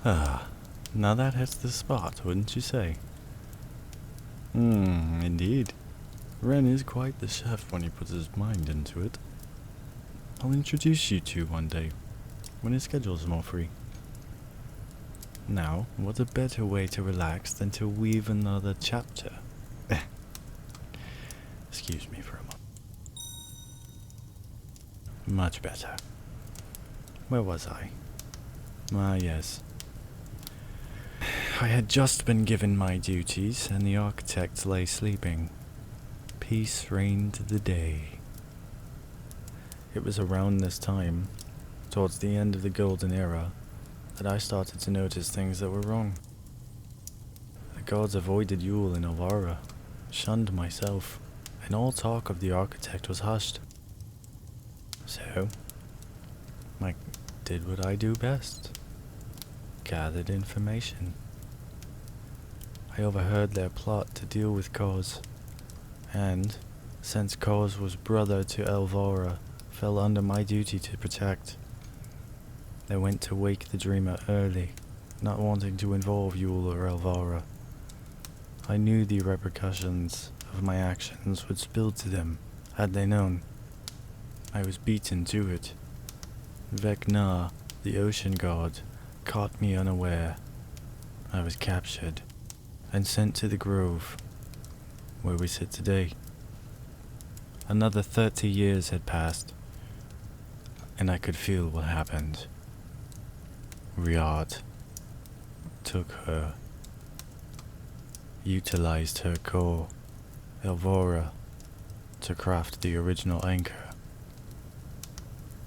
Ah, now that hits the spot, wouldn't you say? Indeed. Ren is quite the chef when he puts his mind into it. I'll introduce you two one day, when his schedule's more free. Now, what a better way to relax than to weave another chapter? Excuse me for a moment. Much better. Where was I? Ah, yes. I had just been given my duties, and the architect lay sleeping. Peace reigned the day. It was around this time, towards the end of the Golden Era, that I started to notice things that were wrong. The gods avoided Yule and Elvira, shunned myself, and all talk of the architect was hushed. So, I did what I do best. Gathered information. I overheard their plot to deal with Cause, and, since Cause was brother to Elvira, fell under my duty to protect. They went to wake the dreamer early, not wanting to involve Yule or Elvira. I knew the repercussions of my actions would spill to them, had they known. I was beaten to it. Vecna, the ocean god, caught me unaware. I was captured and sent to the grove, where we sit today. Another 30 years had passed, and I could feel what happened. Riad took her, utilized her core, Elvira, to craft the original anchor.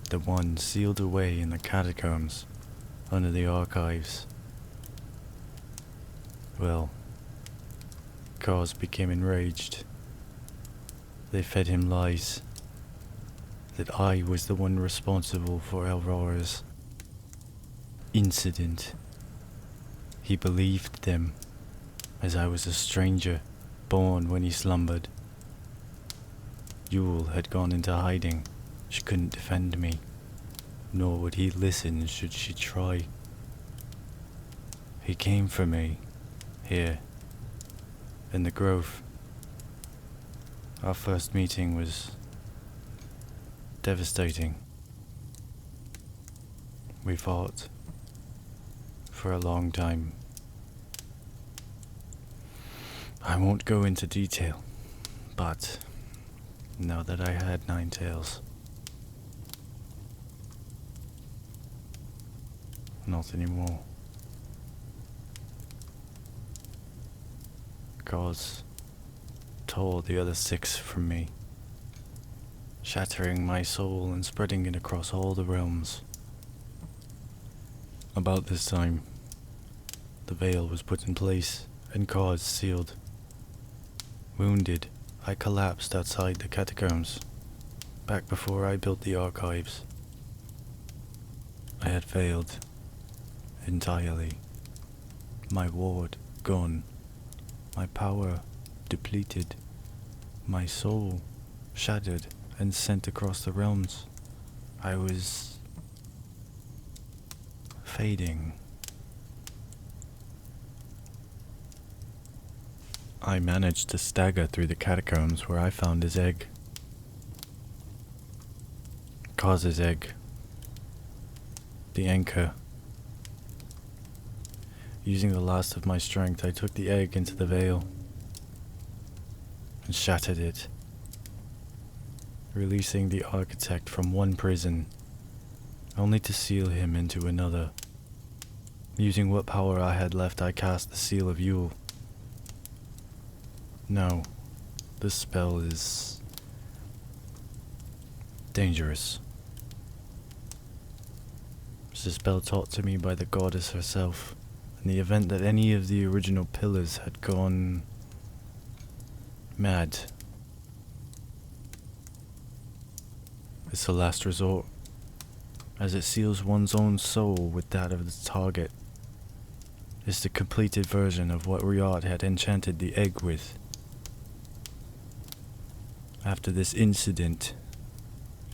The one sealed away in the catacombs under the archives. Well, Cause became enraged. They fed him lies, that I was the one responsible for Elvira's incident. He believed them, as I was a stranger, born when he slumbered. Yule had gone into hiding. She couldn't defend me, nor would he listen should she try. He came for me, here, in the grove. Our first meeting was devastating. We fought for a long time. I won't go into detail, but now that I had 9 tails, not anymore. Cause tore the other 6 from me, shattering my soul and spreading it across all the realms. About this time, the veil was put in place and Cause sealed. Wounded, I collapsed outside the catacombs, back before I built the archives. I had failed entirely. My ward gone, my power depleted, my soul shattered and sent across the realms. I was fading. I managed to stagger through the catacombs where I found his egg. Cause's egg. The anchor. Using the last of my strength, I took the egg into the veil and shattered it, releasing the architect from one prison, only to seal him into another. Using what power I had left, I cast the seal of Yule. No, this spell is dangerous. It's a spell taught to me by the goddess herself, in the event that any of the original pillars had gone mad. It's a last resort, as it seals one's own soul with that of the target. It's the completed version of what Riad had enchanted the egg with. After this incident,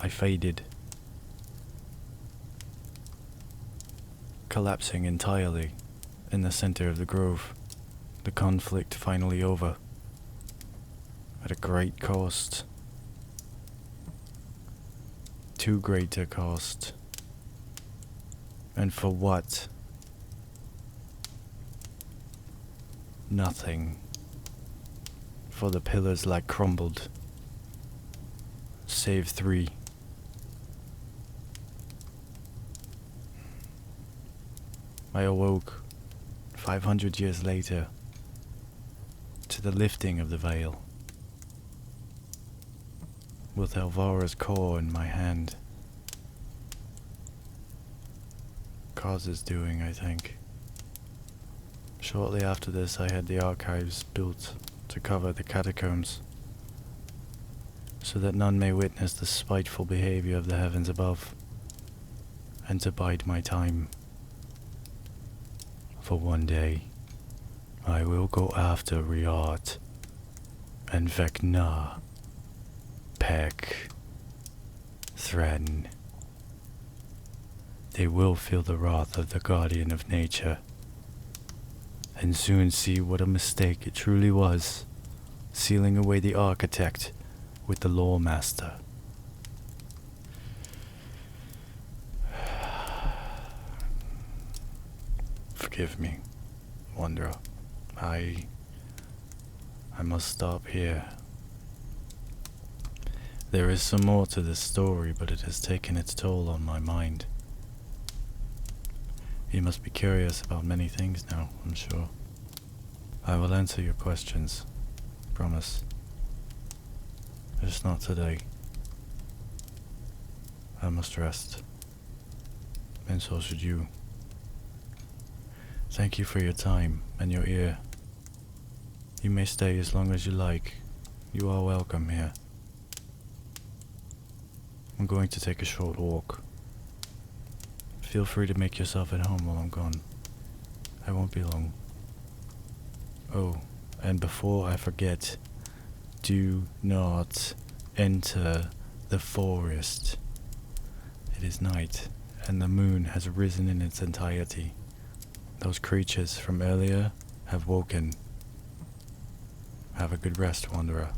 I faded. collapsing entirely in the center of the grove, the conflict finally over, at a great cost. Too great a cost. And for what? Nothing. For the pillars like crumbled. Save 3. I awoke 500 years later to the lifting of the veil, with Elvara's core in my hand. Cause's doing, I think. Shortly after this, I had the archives built to cover the catacombs, so that none may witness the spiteful behavior of the heavens above, and to bide my time. For one day, I will go after Riot, and Vecna, Peck, Threaten. They will feel the wrath of the guardian of nature, and soon see what a mistake it truly was, sealing away the architect with the Loremaster. Forgive me, Wanderer. I must stop here. There is some more to this story, but it has taken its toll on my mind. You must be curious about many things now, I'm sure. I will answer your questions, promise. Just not today. I must rest, and so should you. Thank you for your time and your ear. You may stay as long as you like. You are welcome here. I'm going to take a short walk. Feel free to make yourself at home while I'm gone. I won't be long. Oh, and before I forget, do not enter the forest. It is night, and the moon has risen in its entirety. Those creatures from earlier have woken. Have a good rest, Wanderer.